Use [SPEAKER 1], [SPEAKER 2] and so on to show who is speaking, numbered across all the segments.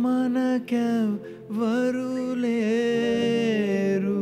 [SPEAKER 1] మనకెవ్వరు లేరు.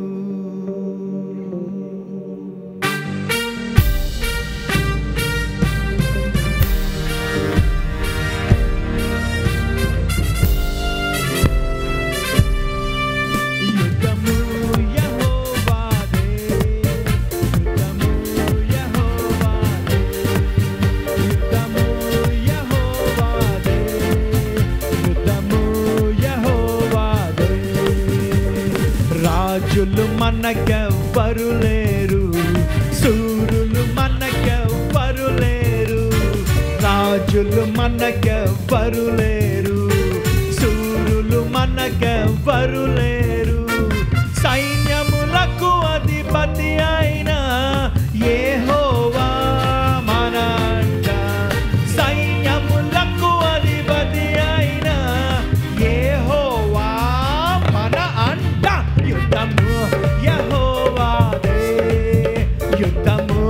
[SPEAKER 1] రాజులు మనకెవ్వరు లేరు, సూరులు మనకెవ్వరు లేరు. రాజులు మనకెవ్వరు లేరు, సూరులు మనకెవ్వరు లేరు. సైన్యములకు అధిపతి అయిన యెహోవా మన అండ. సైన్యములకు అధిపతి అయిన యెహోవా మన అండ. యుద్ధము యెహోవాదే, యుద్ధము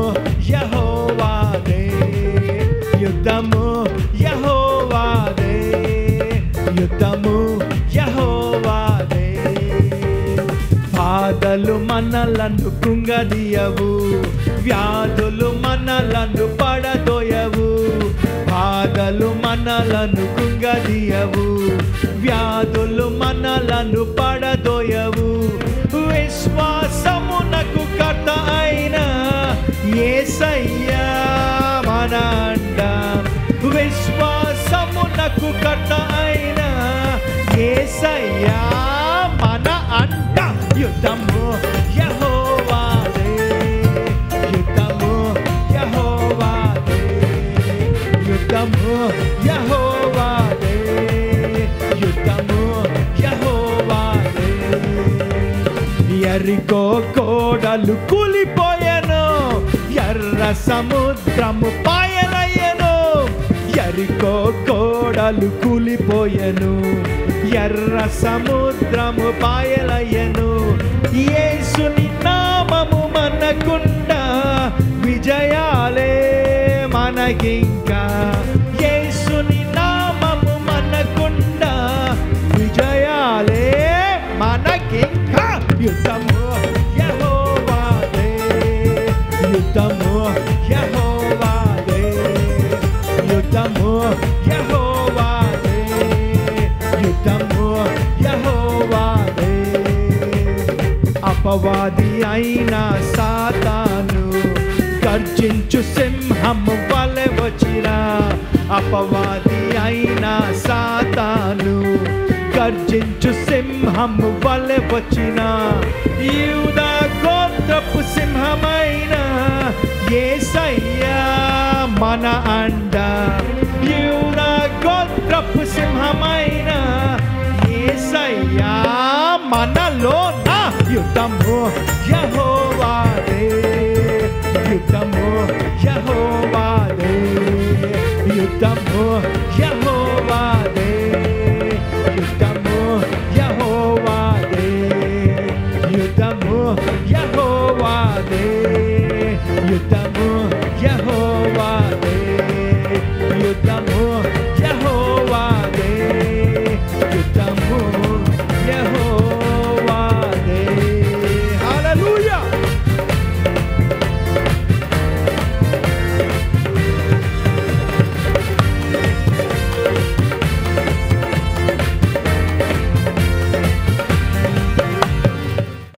[SPEAKER 1] యెహోవాదే, యుద్ధము యెహోవాదే, యుద్ధము యెహోవాదే. బాధలు మనలను కృంగదీయవు, వ్యాధులు మనలను పడదోయవు. బాధలు మనలను కృంగదీయవు, వ్యాధులు మనలను పడదోయవు. విశ్వాసమునకు కర్త అయిన యేసయ్యా మన అండ. విశ్వాసమునకు కర్త అయిన యేసయ్యా మన అండ. యుద్ధము యెహోవాదే, యుద్ధము యెహోవాదే, యుద్ధము యెహోవాదే, యుద్ధము యెహోవాదే. యెరికో కోడలు కూలిపోయెను, ఎర్ర సముద్రము పాయలయ్యెను. యెరికో కోడలు కూలిపోయెను, ఎర్ర సముద్రము పాయలయ్యెను. యేసుని నామము మనకుండా విజయాలే మనకింకా. యేసుని నామము మనకుండా విజయాలే మనకింకా. యుద్ధము యెహోవాదే, యుద్ధము యెహోవాదే, యుద్ధము యెహోవాదే, యుద్ధము యెహోవాదే. అపవాది అయిన సాతాను గర్జించు సింహము వలె వచ్చినా. అపవాది అయిన సాతాను గర్జించు సింహము వలె వచ్చినా. యూదా గోత్రపు సింహమైన యేసయ్యా మన అండ. యూదా గోత్రపు సింహమైన యేసయ్యా మనలోన. యుద్ధము యెహోవాదే, యుద్ధము యెహోవాదే, యుద్ధము యెహోవాదే.